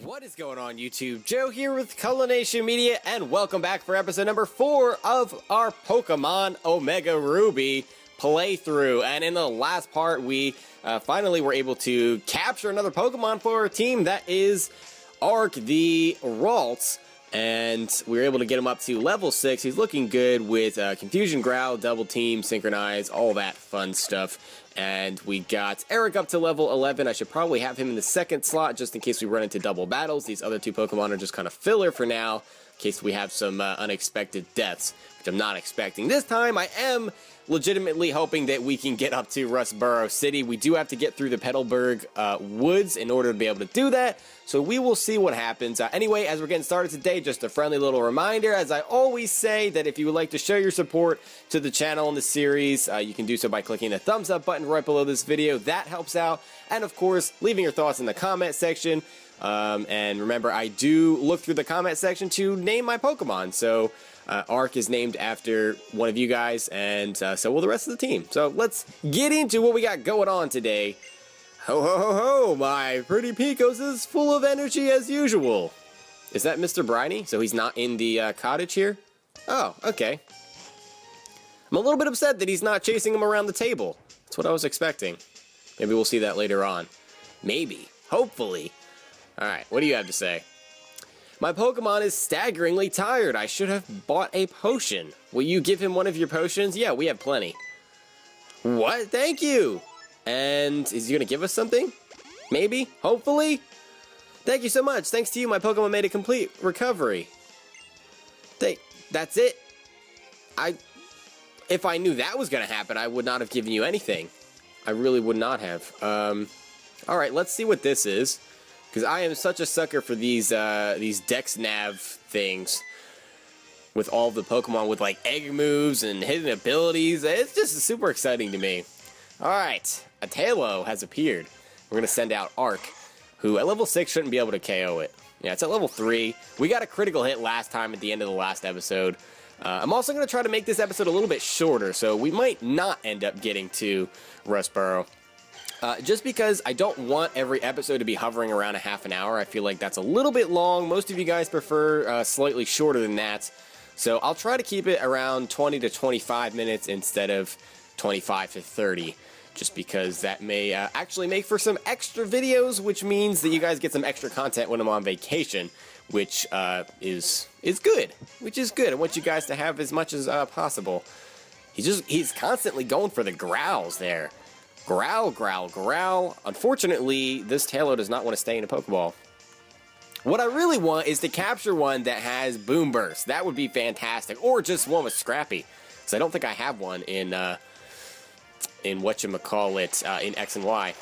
What is going on, YouTube? Joe here with Culination Media, and welcome back for episode number 4 of our Pokemon Omega Ruby playthrough. And in the last part, we finally were able to capture another Pokemon for our team. That is Arc the Ralts, and we were able to get him up to level 6. He's looking good with Confusion Growl, Double Team, Synchronize, all that fun stuff. And we got Eric up to level 11. I should probably have him in the second slot just in case we run into double battles. These other two Pokemon are just kind of filler for now, in case we have some unexpected deaths, which I'm not expecting. This time, I am legitimately hoping that we can get up to Rustboro City. We do have to get through the Petalburg Woods in order to be able to do that, so we will see what happens. Anyway, as we're getting started today, just a friendly little reminder, as I always say, that if you would like to show your support to the channel and the series, you can do so by clicking the thumbs up button right below this video. That helps out, and of course, leaving your thoughts in the comment section. And remember, I do look through the comment section to name my Pokemon, so Arc is named after one of you guys, and so will the rest of the team. So let's get into what we got going on today. Ho ho ho ho, my pretty Picos is full of energy as usual. Is that Mr. Briny? So he's not in the cottage here? Oh, okay. I'm a little bit upset that he's not chasing him around the table. That's what I was expecting. Maybe we'll see that later on. Maybe. Hopefully. Alright, what do you have to say? My Pokemon is staggeringly tired. I should have bought a potion. Will you give him one of your potions? Yeah, we have plenty. What? Thank you! And is he going to give us something? Maybe? Hopefully? Thank you so much. Thanks to you, my Pokemon made a complete recovery. That's it? If I knew that was going to happen, I would not have given you anything. I really would not have. Alright, let's see what this is. Because I am such a sucker for these Dex Nav things. With all the Pokemon with like egg moves and hidden abilities. It's just super exciting to me. Alright, a Tailo has appeared. We're going to send out Arc, who at level 6 shouldn't be able to KO it. Yeah, it's at level 3. We got a critical hit last time at the end of the last episode. I'm also going to try to make this episode a little bit shorter, so we might not end up getting to Rustboro. Just because I don't want every episode to be hovering around a half an hour. I feel like that's a little bit long. Most of you guys prefer slightly shorter than that. So I'll try to keep it around 20 to 25 minutes instead of 25 to 30. Just because that may actually make for some extra videos, which means that you guys get some extra content when I'm on vacation, which is good. Which is good. I want you guys to have as much as possible. He's constantly going for the growls there. Growl, growl, growl. Unfortunately, this Tailo does not want to stay in a Pokeball. What I really want is to capture one that has Boom Burst. That would be fantastic. Or just one with Scrappy. Because I don't think I have one in whatchamacallit, in X and Y.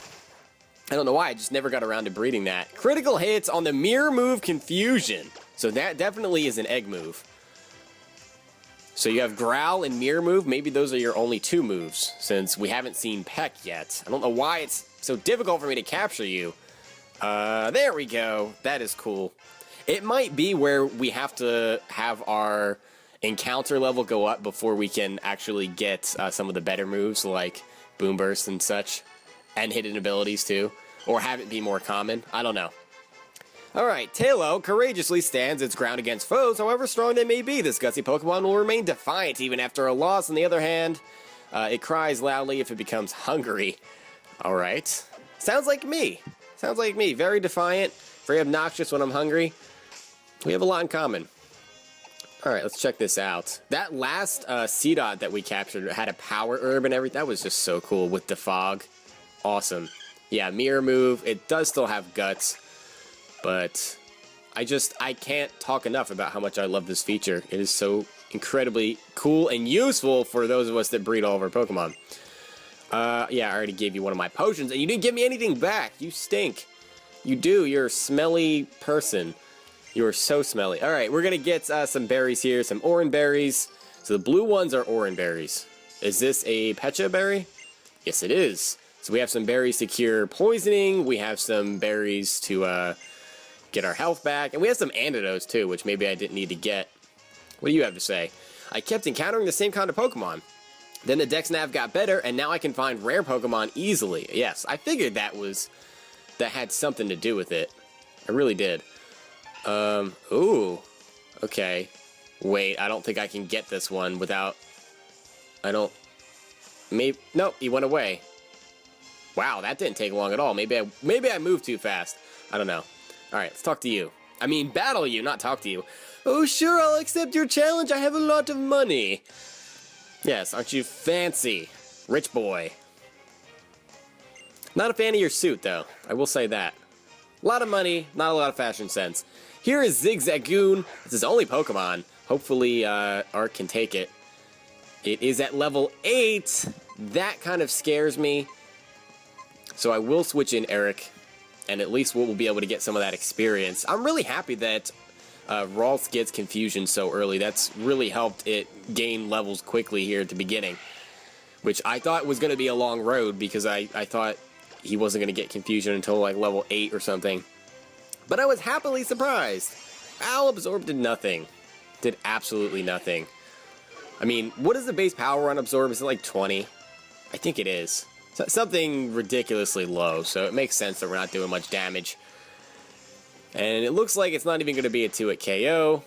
I don't know why, I just never got around to breeding that. Critical hits on the Mirror move Confusion. So that definitely is an egg move. So you have Growl and Mirror move. Maybe those are your only two moves, since we haven't seen Peck yet. I don't know why it's so difficult for me to capture you. There we go. That is cool. It might be where we have to have our encounter level go up before we can actually get some of the better moves, like Boom Burst and such, and hidden abilities too, or have it be more common. I don't know. Alright, Tailo courageously stands its ground against foes, however strong they may be. This gutsy Pokemon will remain defiant even after a loss. On the other hand, it cries loudly if it becomes hungry. Alright. Sounds like me. Sounds like me. Very defiant, very obnoxious when I'm hungry. We have a lot in common. Alright, let's check this out. That last C-Dot that we captured had a power herb and everything. That was just so cool with the fog. Awesome. Yeah, Mirror move. It does still have guts. But I can't talk enough about how much I love this feature. It is so incredibly cool and useful for those of us that breed all of our Pokemon. Yeah, I already gave you one of my potions, and you didn't give me anything back. You stink. You do. You're a smelly person. You are so smelly. Alright, we're going to get some berries here, some Oran berries. So the blue ones are Oran berries. Is this a Pecha berry? Yes, it is. So we have some berries to cure poisoning. We have some berries to get our health back. And we have some antidotes too, which maybe I didn't need to get. What do you have to say? I kept encountering the same kind of Pokemon. Then the Dex Nav got better, and now I can find rare Pokemon easily. Yes, I figured that had something to do with it. I really did. Ooh. Okay. Wait, I don't think I can get this one without... Maybe... Nope, he went away. Wow, that didn't take long at all. Maybe I moved too fast. I don't know. Alright, let's talk to you. I mean, battle you, not talk to you. Oh, sure, I'll accept your challenge. I have a lot of money. Yes, aren't you fancy? Rich boy. Not a fan of your suit, though. I will say that. A lot of money, not a lot of fashion sense. Here is Zigzagoon. It's his only Pokemon. Hopefully, Ark can take it. It is at level 8. That kind of scares me. So I will switch in Eric, and at least we'll be able to get some of that experience. I'm really happy that Rolf gets Confusion so early. That's really helped it gain levels quickly here at the beginning, which I thought was going to be a long road because I thought he wasn't going to get Confusion until like level 8 or something. But I was happily surprised. Owl Absorb did nothing. Did absolutely nothing. I mean, what is the base power on Absorb? Is it like 20? I think it is. Something ridiculously low, so it makes sense that we're not doing much damage. And it looks like it's not even going to be a 2-hit KO.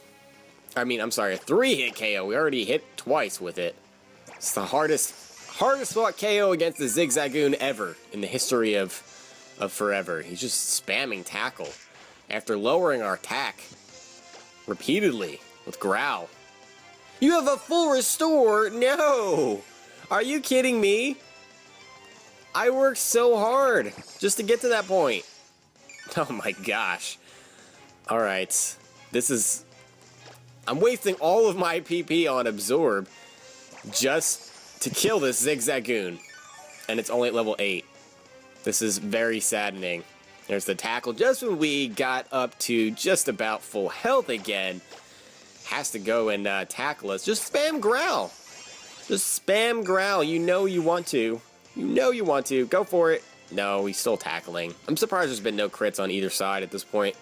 I mean, I'm sorry, a 3-hit KO. We already hit twice with it. It's the hardest fought KO against the Zigzagoon ever in the history of forever. He's just spamming Tackle after lowering our attack repeatedly with Growl. You have a full restore? No! Are you kidding me? I worked so hard just to get to that point. Oh my gosh. Alright. I'm wasting all of my PP on Absorb just to kill this Zigzagoon. And it's only at level 8. This is very saddening. There's the Tackle. Just when we got up to just about full health again, has to go and tackle us. Just spam Growl. Just spam Growl. You know you want to. You know you want to. Go for it. No, he's still tackling. I'm surprised there's been no crits on either side at this point.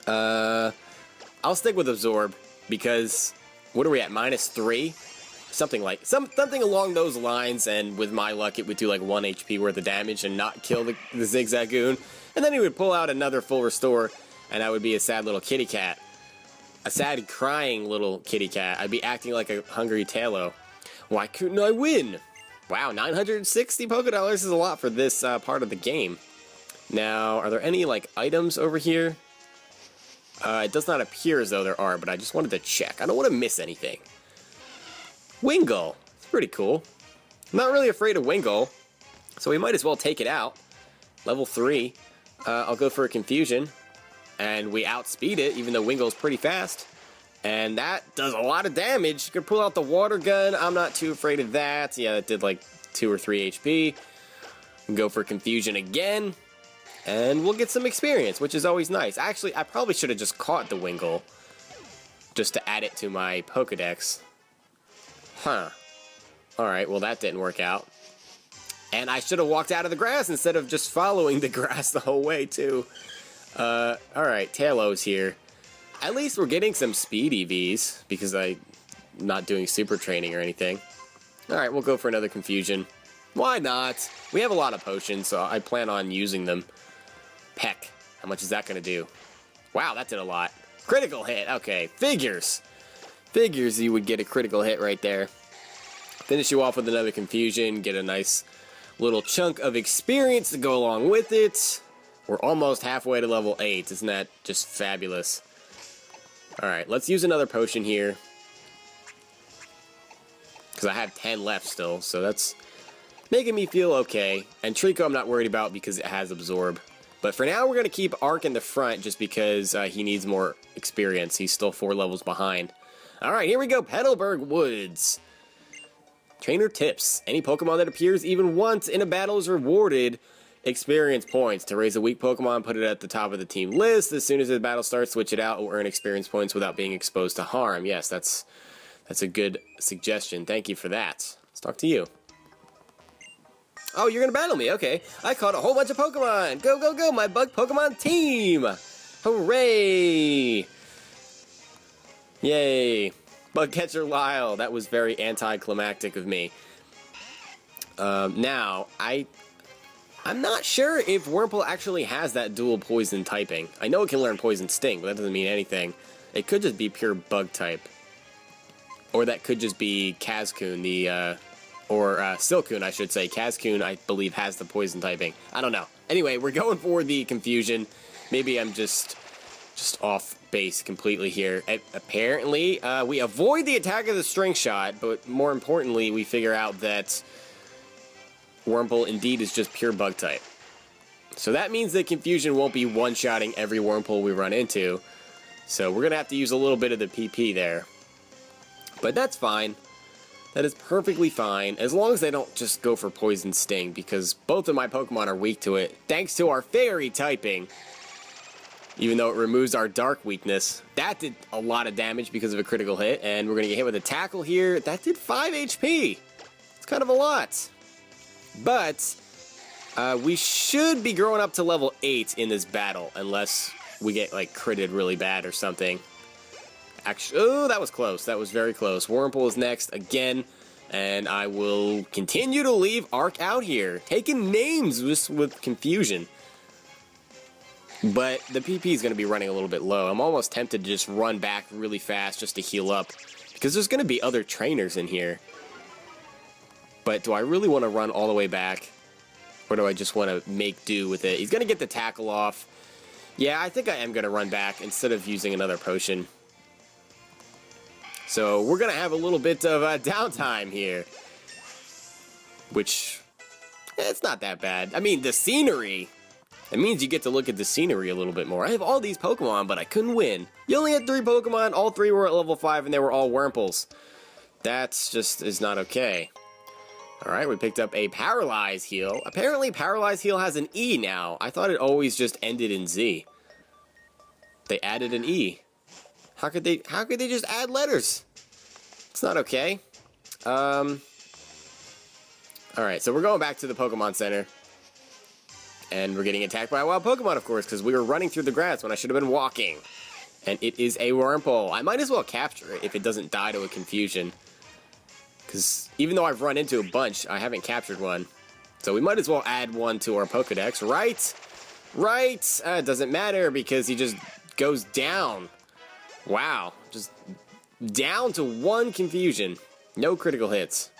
I'll stick with Absorb because what are we at? -3? Something along those lines, and with my luck it would do like 1 HP worth of damage and not kill the Zigzagoon. And then he would pull out another full restore, and I would be a sad little kitty cat. A sad crying little kitty cat. I'd be acting like a hungry Tailo. Why couldn't I win? Wow, 960 Pokédollars is a lot for this part of the game. Now, are there any, like, items over here? It does not appear as though there are, but I just wanted to check. I don't want to miss anything. Wingull. It's pretty cool. I'm not really afraid of Wingull, so we might as well take it out. Level 3. I'll go for a Confusion, and we outspeed it, even though Wingull's pretty fast. And that does a lot of damage. You can pull out the water gun. I'm not too afraid of that. Yeah, that did like 2 or 3 HP. Go for Confusion again. And we'll get some experience, which is always nice. Actually, I probably should have just caught the Wingull just to add it to my Pokedex. Huh. Alright, well that didn't work out. And I should have walked out of the grass instead of just following the grass the whole way, too. Alright, Tailow's here. At least we're getting some speed EVs, because I'm not doing super training or anything. Alright, we'll go for another Confusion. Why not? We have a lot of potions, so I plan on using them. Peck. How much is that going to do? Wow, that did a lot. Critical hit. Okay, figures. Figures you would get a critical hit right there. Finish you off with another Confusion. Get a nice little chunk of experience to go along with it. We're almost halfway to level 8. Isn't that just fabulous? Alright, let's use another potion here. Because I have 10 left still, so that's making me feel okay. And Trico I'm not worried about because it has Absorb. But for now, we're going to keep Ark in the front just because he needs more experience. He's still 4 levels behind. Alright, here we go. Petalburg Woods. Trainer tips. Any Pokemon that appears even once in a battle is rewarded experience points. To raise a weak Pokemon, put it at the top of the team list. As soon as the battle starts, switch it out. It will earn experience points without being exposed to harm. Yes, that's a good suggestion. Thank you for that. Let's talk to you. Oh, you're going to battle me. Okay. I caught a whole bunch of Pokemon. Go, go, go. My bug Pokemon team. Hooray. Yay. Bug catcher Lyle. That was very anticlimactic of me. Now, I I'm not sure if Wurmple actually has that dual poison typing. I know it can learn Poison Sting, but that doesn't mean anything. It could just be pure bug type. Or that could just be Cascoon, or Silcoon, I should say. Cascoon, I believe, has the poison typing. I don't know. Anyway, we're going for the confusion. Maybe I'm just off base completely here. Apparently, we avoid the attack of the string shot, but more importantly, we figure out that Wurmple indeed is just pure bug type. So that means that confusion won't be one-shotting every Wurmple we run into. So we're going to have to use a little bit of the PP there. But that's fine. That is perfectly fine, as long as they don't just go for Poison Sting, because both of my Pokemon are weak to it, thanks to our Fairy typing. Even though it removes our Dark weakness. That did a lot of damage because of a critical hit, and we're going to get hit with a Tackle here. That did 5 HP. It's kind of a lot. But we should be growing up to level 8 in this battle, unless we get, like, critted really bad or something. Actually, oh, that was close. That was very close. Wurmple is next again, and I will continue to leave Arc out here, taking names with confusion. But the PP is going to be running a little bit low. I'm almost tempted to just run back really fast just to heal up, because there's going to be other trainers in here. But do I really want to run all the way back, or do I just want to make do with it? He's going to get the tackle off. Yeah, I think I am going to run back instead of using another potion. So we're going to have a little bit of downtime here. Which, it's not that bad. I mean, the scenery. It means you get to look at the scenery a little bit more. I have all these Pokemon, but I couldn't win. You only had 3 Pokemon. All 3 were at level 5, and they were all Wurmples. That's just is not okay. Alright, we picked up a Paralyze Heal. Apparently, Paralyze Heal has an E now. I thought it always just ended in Z. They added an E. How could they just add letters? It's not okay. Alright, so we're going back to the Pokemon Center. And we're getting attacked by a wild Pokemon, of course, because we were running through the grass when I should have been walking. And it is a Wurmple. I might as well capture it if it doesn't die to a confusion. Because even though I've run into a bunch, I haven't captured one. So we might as well add one to our Pokedex, right? Right! It doesn't matter because he just goes down. Wow. Just down to 1 confusion. No critical hits.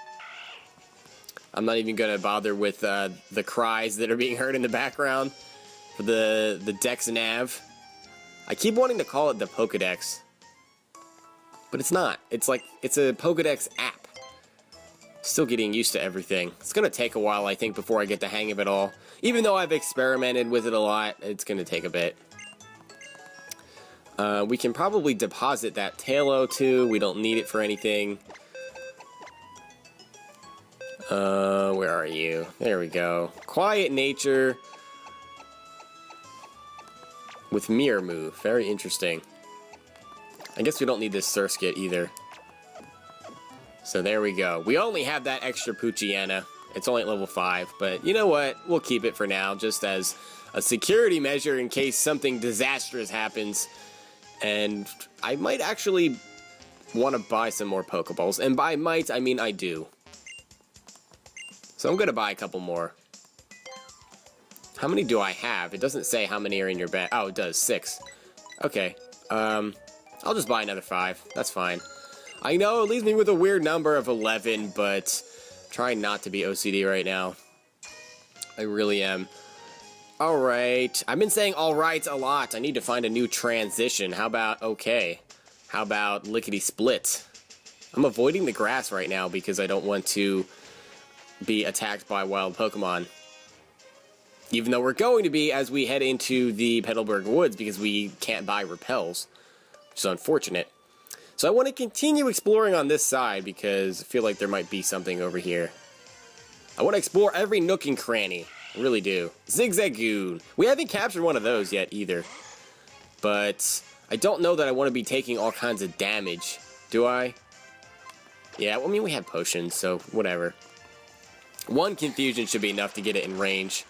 I'm not even going to bother with the cries that are being heard in the background for the Dex Nav. I keep wanting to call it the Pokedex, but it's not. It's like, it's a Pokedex app. Still getting used to everything. It's going to take a while, I think, before I get the hang of it all. Even though I've experimented with it a lot, it's going to take a bit. We can probably deposit that Tailo too. We don't need it for anything. Where are you? There we go. Quiet Nature with Mirror Move. Very interesting. I guess we don't need this Surskit either. So there we go. We only have that extra Poochyena. It's only at level 5, but you know what? We'll keep it for now, just as a security measure in case something disastrous happens. And I might actually want to buy some more Pokeballs. And by might, I mean I do. So I'm going to buy a couple more. How many do I have? It doesn't say how many are in your bag. Oh, it does. 6. Okay. I'll just buy another 5. That's fine. I know it leaves me with a weird number of 11, but I'm trying not to be OCD right now. I really am. Alright. I've been saying alright a lot. I need to find a new transition. How about okay? How about lickety split? I'm avoiding the grass right now because I don't want to be attacked by wild Pokemon. Even though we're going to be as we head into the Petalburg Woods because we can't buy repels. Which is unfortunate. So I want to continue exploring on this side because I feel like there might be something over here. I want to explore every nook and cranny. I really do. Zigzagoon. We haven't captured one of those yet either. But I don't know that I want to be taking all kinds of damage. Do I? Yeah, well, I mean, we have potions, so whatever. 1 confusion should be enough to get it in range.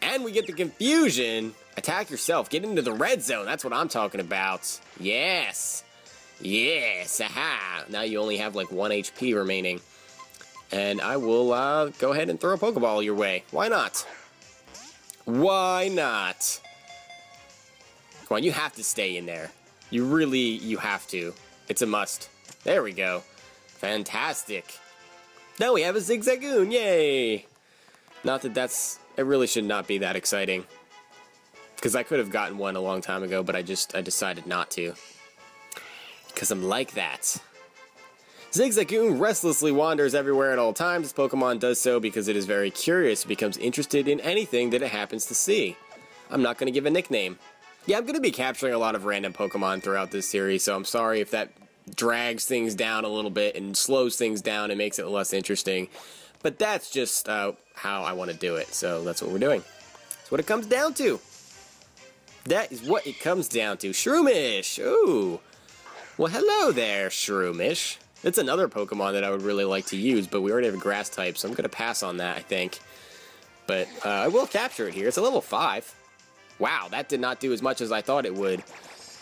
And we get the confusion. Attack yourself. Get into the red zone. That's what I'm talking about. Yes. Yes. Aha. Now you only have like 1 HP remaining. And I will go ahead and throw a Pokeball your way. Why not? Why not? Come on, you have to stay in there. You have to. It's a must. There we go. Fantastic. Now we have a Zigzagoon, yay! Not that it really should not be that exciting. Because I could have gotten one a long time ago, but I decided not to. Because I'm like that. Zigzagoon restlessly wanders everywhere at all times. This Pokemon does so because it is very curious. It becomes interested in anything that it happens to see. I'm not going to give a nickname. Yeah, I'm going to be capturing a lot of random Pokemon throughout this series, so I'm sorry if that drags things down a little bit and slows things down and makes it less interesting. But that's just how I want to do it, so that's what we're doing. That's what it comes down to. That is what it comes down to. Shroomish! Ooh! Well, hello there, Shroomish. It's another Pokemon that I would really like to use, but we already have a Grass type, so I'm going to pass on that, I think. But I will capture it here. It's a level 5. Wow, that did not do as much as I thought it would.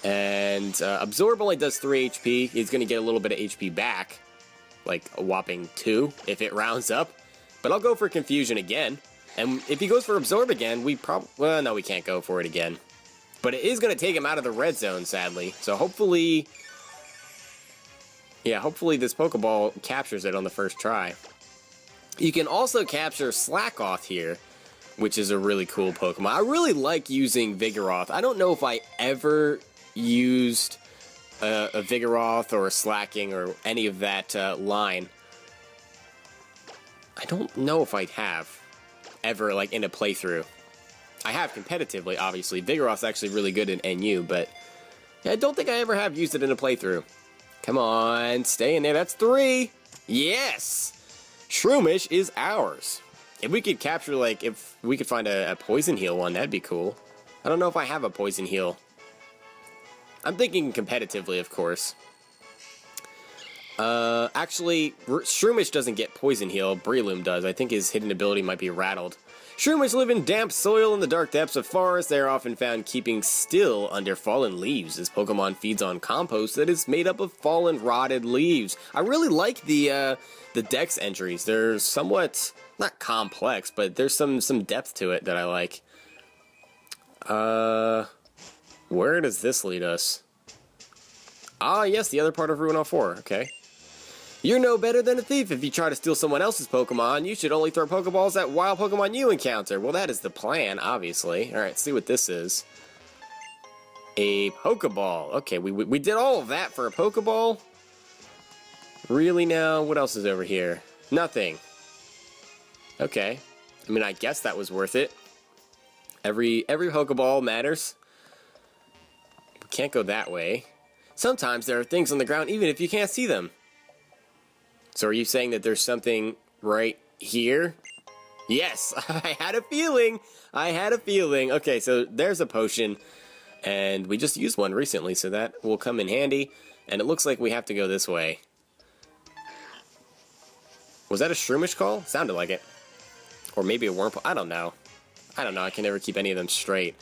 And Absorb only does 3 HP. He's going to get a little bit of HP back. Like a whopping 2 if it rounds up. But I'll go for Confusion again. And if he goes for Absorb again, well, no, we can't go for it again. But it is going to take him out of the red zone, sadly. So hopefully... yeah, hopefully this Pokeball captures it on the first try. You can also capture Slackoth here, which is a really cool Pokemon. I really like using Vigoroth. I don't know if I ever used a Vigoroth or a Slacking or any of that line. I don't know if I have ever, like, in a playthrough. I have competitively, obviously. Vigoroth's actually really good in NU, but I don't think I ever have used it in a playthrough. Come on, stay in there. That's 3. Yes! Shroomish is ours. If we could capture, like, if we could find a Poison Heal one, that'd be cool. I don't know if I have a Poison Heal. I'm thinking competitively, of course. Actually, Shroomish doesn't get Poison Heal. Breloom does. I think his hidden ability might be Rattled. Shroomish live in damp soil in the dark depths of forests. They are often found keeping still under fallen leaves. This Pokemon feeds on compost that is made up of fallen, rotted leaves. I really like the Dex entries. They're somewhat, not complex, but there's some depth to it that I like. Where does this lead us? Ah, yes, the other part of Ruin All 4. Okay. You're no better than a thief. If you try to steal someone else's Pokemon, you should only throw Pokeballs at wild Pokemon you encounter. Well, that is the plan, obviously. Alright, see what this is. A Pokeball. Okay, we did all of that for a Pokeball? Really now? What else is over here? Nothing. Okay. I mean, I guess that was worth it. Every Pokeball matters. We can't go that way. Sometimes there are things on the ground even if you can't see them. So are you saying that there's something right here? Yes, I had a feeling. I had a feeling. Okay, so there's a potion, and we just used one recently, so that will come in handy. And it looks like we have to go this way. Was that a Shroomish call? Sounded like it. Or maybe a Wurmple. I don't know. I don't know. I can never keep any of them straight.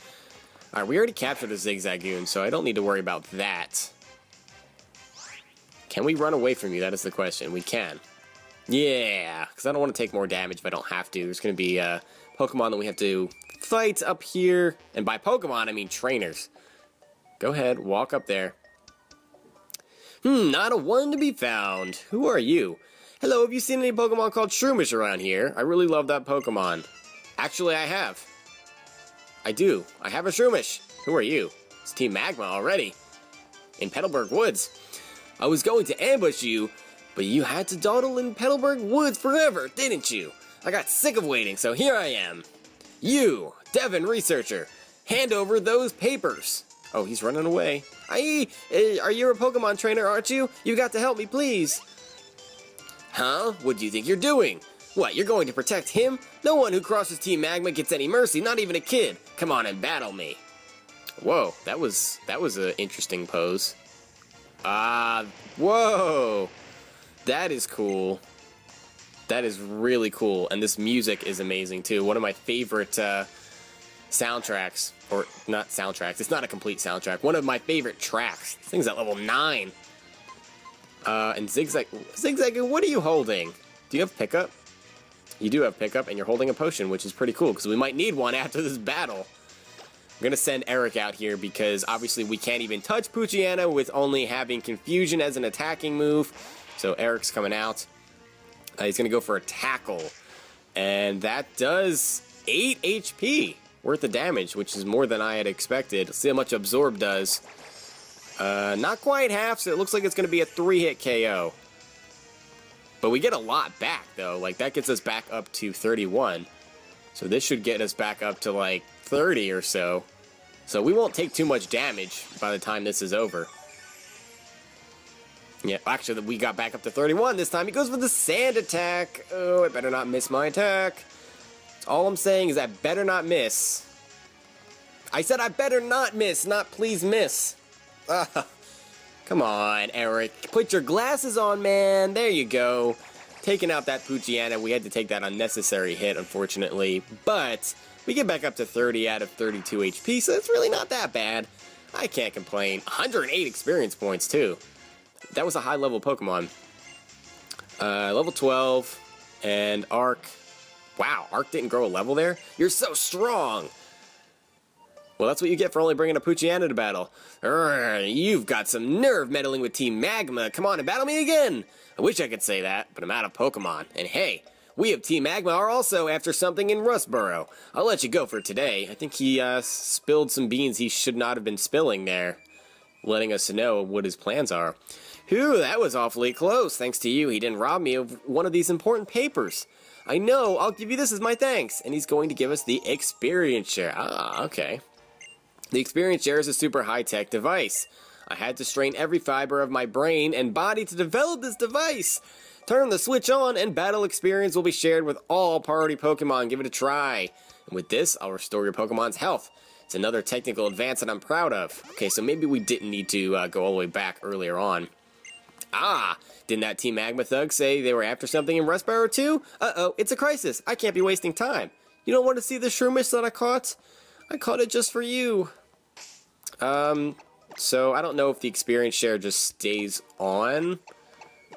Alright, we already captured a Zigzagoon, so I don't need to worry about that. Can we run away from you? That is the question. We can. Yeah, because I don't want to take more damage if I don't have to. There's going to be Pokemon that we have to fight up here. And by Pokemon, I mean trainers. Go ahead, walk up there. Not a one to be found. Who are you? Hello, have you seen any Pokemon called Shroomish around here? I really love that Pokemon. Actually, I have. I do. I have a Shroomish. Who are you? It's Team Magma already. In Petalburg Woods. I was going to ambush you, but you had to dawdle in Petalburg Woods forever, didn't you? I got sick of waiting, so here I am. You, Devin Researcher, hand over those papers. Oh, he's running away. Are you a Pokemon trainer, aren't you? You've got to help me, please. Huh? What do you think you're doing? What, you're going to protect him? No one who crosses Team Magma gets any mercy, not even a kid. Come on and battle me. Whoa, that was an interesting pose. Whoa! That is cool. That is really cool, and this music is amazing too. One of my favorite soundtracks, or not soundtracks, it's not a complete soundtrack. One of my favorite tracks. This thing's at level 9. And Zigzagoon, what are you holding? Do you have pickup? You do have pickup, and you're holding a potion, which is pretty cool, because we might need one after this battle. I'm going to send Eric out here, because obviously we can't even touch Poochyena with only having Confusion as an attacking move. So Eric's coming out. He's going to go for a tackle. And that does 8 HP worth of damage, which is more than I had expected. Let's see how much Absorb does. Not quite half, so it looks like it's going to be a 3-hit KO. But we get a lot back, though. Like, that gets us back up to 31. So this should get us back up to, like, 30 or so. So we won't take too much damage by the time this is over. Yeah, actually, we got back up to 31 this time. He goes for the sand attack. Oh, I better not miss my attack. All I'm saying is I better not miss. I said I better not miss, not please miss. Come on, Eric. Put your glasses on, man. There you go. Taking out that Poochyena. We had to take that unnecessary hit, unfortunately. But we get back up to 30 out of 32 HP, so it's really not that bad. I can't complain. 108 experience points, too. That was a high-level Pokemon. Level 12. And Arc. Wow, Arc didn't grow a level there? You're so strong! Well, that's what you get for only bringing a Poochyena to battle. You've got some nerve meddling with Team Magma. Come on and battle me again. I wish I could say that, but I'm out of Pokemon. And hey, we of Team Magma are also after something in Rustboro. I'll let you go for today. I think he spilled some beans he should not have been spilling there, letting us know what his plans are. Whew, that was awfully close. Thanks to you, he didn't rob me of one of these important papers. I know, I'll give you this as my thanks. And he's going to give us the experience share. Ah, okay. The experience share is a super high-tech device. I had to strain every fiber of my brain and body to develop this device. Turn the switch on and battle experience will be shared with all party Pokemon. Give it a try. And with this, I'll restore your Pokemon's health. It's another technical advance that I'm proud of. Okay, so maybe we didn't need to go all the way back earlier on. Ah, didn't that Team Magma thug say they were after something in Rustboro too? Uh-oh, it's a crisis. I can't be wasting time. You don't want to see the Shroomish that I caught? I caught it just for you. So I don't know if the experience share just stays on,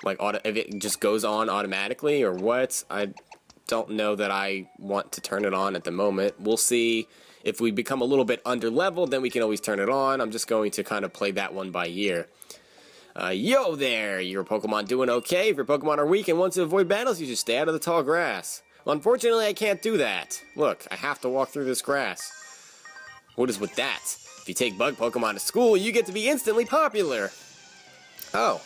like if it just goes on automatically or what. I don't know that I want to turn it on at the moment. We'll see. If we become a little bit under leveled, then we can always turn it on. I'm just going to kind of play that one by ear. Yo there, your Pokemon doing okay? If your Pokemon are weak and want to avoid battles, you should stay out of the tall grass. Well, unfortunately, I can't do that. Look, I have to walk through this grass. What is with that? If you take bug Pokemon to school, you get to be instantly popular. Oh.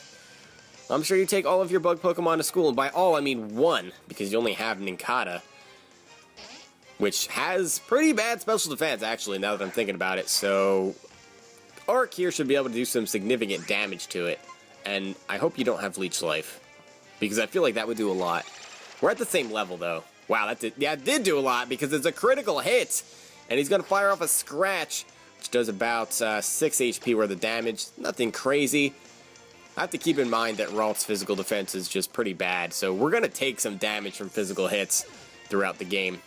I'm sure you take all of your bug Pokemon to school, and by all I mean one, because you only have Nincada. Which has pretty bad special defense, actually, now that I'm thinking about it, so Arc here should be able to do some significant damage to it. And I hope you don't have Leech Life, because I feel like that would do a lot. We're at the same level, though. Wow, it did do a lot, because it's a critical hit! And he's going to fire off a Scratch, which does about 6 HP worth of damage. Nothing crazy. I have to keep in mind that Ralt's physical defense is just pretty bad, so we're going to take some damage from physical hits throughout the game.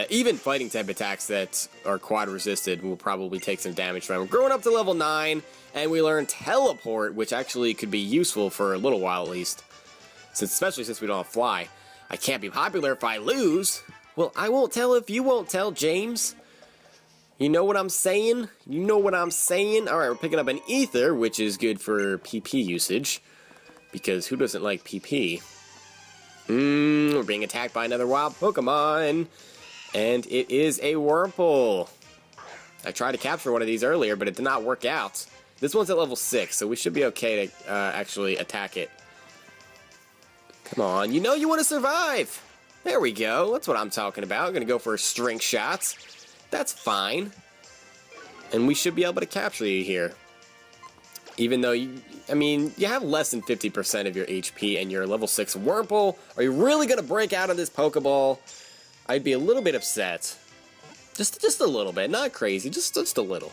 Even fighting type attacks that are quad resisted will probably take some damage from him. Growing up to level 9, and we learn Teleport, which actually could be useful for a little while at least. Especially since we don't have Fly. I can't be popular if I lose. Well, I won't tell if you won't tell, James. You know what I'm saying? You know what I'm saying? Alright, we're picking up an Ether, which is good for PP usage. Because who doesn't like PP? We're being attacked by another wild Pokemon. And it is a Wurmple. I tried to capture one of these earlier, but it did not work out. This one's at level 6, so we should be okay to actually attack it. Come on, you know you want to survive! There we go, that's what I'm talking about. I'm going to go for a string shot. That's fine. And we should be able to capture you here. Even though, you have less than 50% of your HP and you're a level 6 Wurmple. Are you really going to break out of this Pokeball? I'd be a little bit upset. Just a little bit, not crazy, just a little.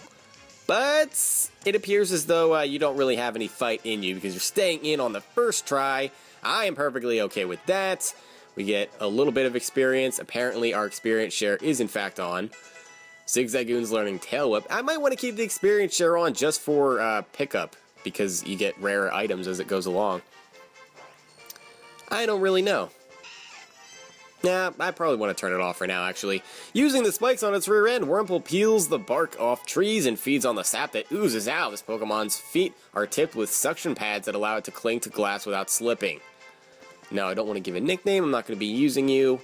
But it appears as though you don't really have any fight in you because you're staying in on the first try. I am perfectly okay with that. We get a little bit of experience. Apparently our experience share is in fact on. Zigzagoon's learning Tail Whip. I might want to keep the experience share on just for pickup because you get rarer items as it goes along. I don't really know. Nah, I probably want to turn it off for now, actually. Using the spikes on its rear end, Wurmple peels the bark off trees and feeds on the sap that oozes out. This Pokemon's feet are tipped with suction pads that allow it to cling to glass without slipping. No, I don't want to give a nickname. I'm not going to be using you.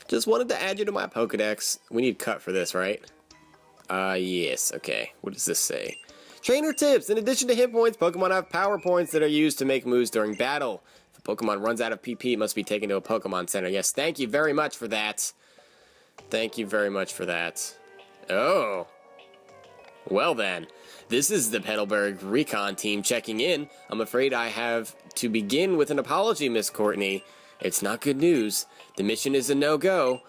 Just wanted to add you to my Pokedex. We need cut for this, right? Yes. Okay. What does this say? Trainer tips. In addition to hit points, Pokemon have power points that are used to make moves during battle. If a Pokemon runs out of PP, it must be taken to a Pokemon Center. Yes, thank you very much for that. Thank you very much for that. Oh. Well then. This is the Petalburg Recon team checking in. I'm afraid I have to begin with an apology, Miss Courtney. It's not good news. The mission is a no-go.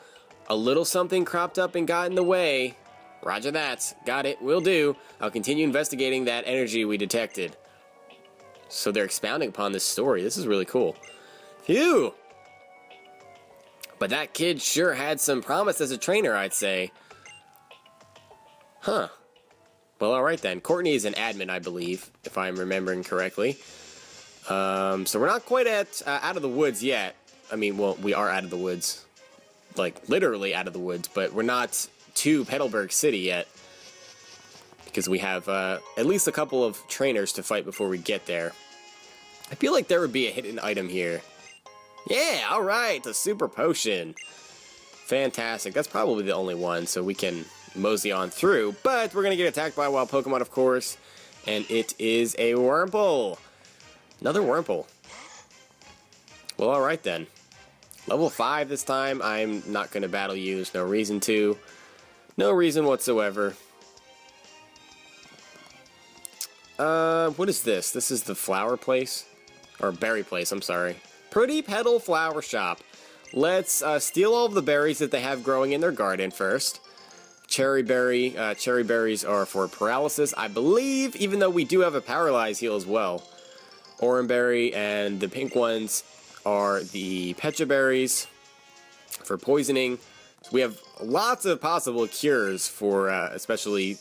A little something cropped up and got in the way. Roger that. Got it. Will do. I'll continue investigating that energy we detected. So they're expounding upon this story. This is really cool. Phew! But that kid sure had some promise as a trainer, I'd say. Huh. Well, alright then. Courtney is an admin, I believe, if I'm remembering correctly. So we're not quite at out of the woods yet. I mean, well, we are out of the woods. Like, literally out of the woods, but we're not to Petalburg City yet. Because we have at least a couple of trainers to fight before we get there. I feel like there would be a hidden item here. Yeah, alright, the super potion. Fantastic. That's probably the only one, so we can mosey on through. But we're going to get attacked by a wild Pokemon, of course. And it is a Wurmple. Another Wurmple. Well, alright then. Level 5 this time. I'm not going to battle you. There's no reason to. No reason whatsoever. What is this? This is the flower place? Or berry place, I'm sorry. Pretty Petal Flower Shop. Let's steal all of the berries that they have growing in their garden first. Cherry berries are for paralysis, I believe, even though we do have a paralyze heal as well. Oranberry and the pink ones are the Pecha berries for poisoning. So we have lots of possible cures for especially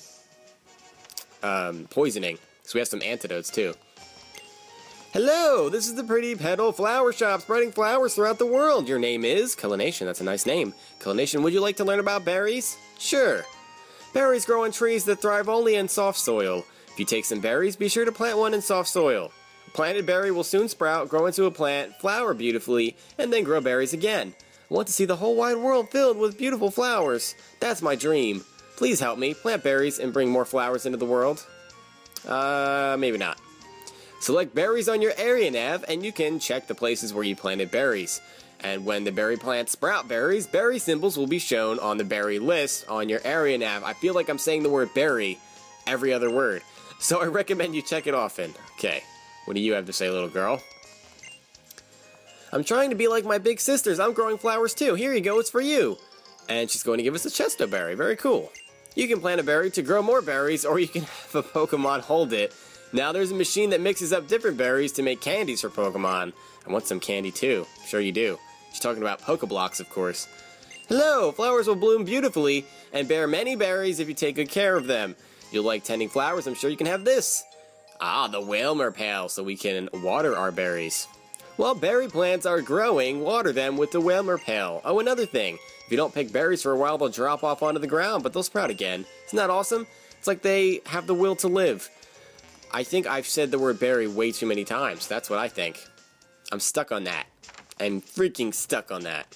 poisoning. So we have some antidotes too. Hello, this is the Pretty Petal Flower Shop, spreading flowers throughout the world. Your name is Culination. That's a nice name. Culination, would you like to learn about berries? Sure. Berries grow on trees that thrive only in soft soil. If you take some berries, be sure to plant one in soft soil. A planted berry will soon sprout, grow into a plant, flower beautifully, and then grow berries again. I want to see the whole wide world filled with beautiful flowers. That's my dream. Please help me plant berries and bring more flowers into the world. Maybe not. Select berries on your area nav, and you can check the places where you planted berries. And when the berry plants sprout berries, berry symbols will be shown on the berry list on your area nav. I feel like I'm saying the word berry every other word, so I recommend you check it often. Okay, what do you have to say, little girl? I'm trying to be like my big sisters. I'm growing flowers too. Here you go, it's for you. And she's going to give us a chesto berry. Very cool. You can plant a berry to grow more berries, or you can have a Pokemon hold it. Now there's a machine that mixes up different berries to make candies for Pokemon. I want some candy too. I'm sure you do. She's talking about Pokeblocks, of course. Hello! Flowers will bloom beautifully and bear many berries if you take good care of them. You'll like tending flowers, I'm sure you can have this. Ah, the Whalmer pail, so we can water our berries. While berry plants are growing, water them with the Whalmer pail. Oh, another thing. If you don't pick berries for a while, they'll drop off onto the ground, but they'll sprout again. Isn't that awesome? It's like they have the will to live. I think I've said the word berry way too many times. That's what I think. I'm stuck on that. I'm freaking stuck on that.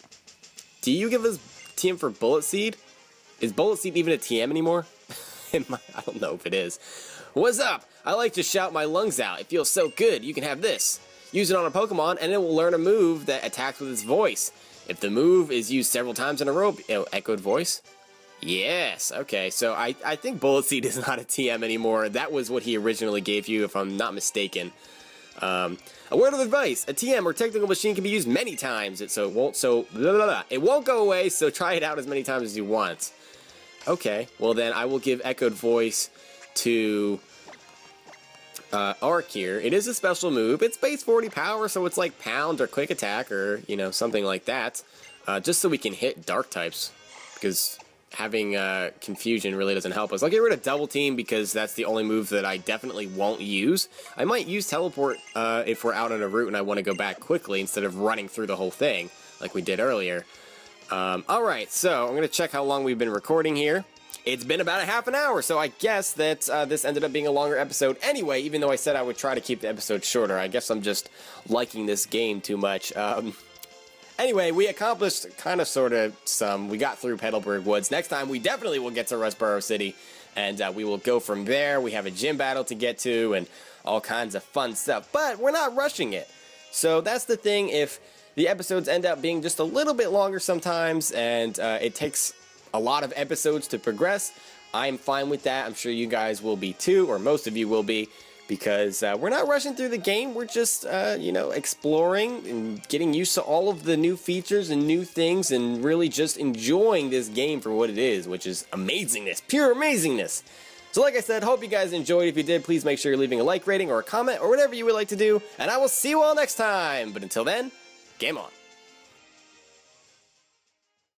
Do you give us TM for Bullet Seed? Is Bullet Seed even a TM anymore? I don't know if it is. What's up? I like to shout my lungs out. It feels so good. You can have this. Use it on a Pokemon and it will learn a move that attacks with its voice. If the move is used several times in a row, echoed voice? Yes, okay, so I think Bullet Seed is not a TM anymore. That was what he originally gave you, if I'm not mistaken. A word of advice, a TM or technical machine can be used many times, it won't go away, so try it out as many times as you want. Okay, well then I will give echoed voice to Arc here. It is a special move. It's base 40 power, so it's like pound or quick attack or, you know, something like that. Just so we can hit dark types, because having confusion really doesn't help us. I'll get rid of double team because that's the only move that I definitely won't use. I might use teleport if we're out on a route and I want to go back quickly instead of running through the whole thing like we did earlier. Alright, so I'm going to check how long we've been recording here. It's been about a half an hour, so I guess that this ended up being a longer episode anyway, even though I said I would try to keep the episode shorter. I guess I'm just liking this game too much. Anyway, we accomplished kind of sort of some. We got through Petalburg Woods. Next time, we definitely will get to Rustboro City, and we will go from there. We have a gym battle to get to and all kinds of fun stuff, but we're not rushing it. So that's the thing. If the episodes end up being just a little bit longer sometimes, and it takes a lot of episodes to progress, I'm fine with that. I'm sure you guys will be too, or most of you will be. Because we're not rushing through the game, we're just, you know, exploring and getting used to all of the new features and new things and really just enjoying this game for what it is, which is amazingness, pure amazingness. So like I said, hope you guys enjoyed. If you did, please make sure you're leaving a like rating or a comment or whatever you would like to do, and I will see you all next time. But until then, game on.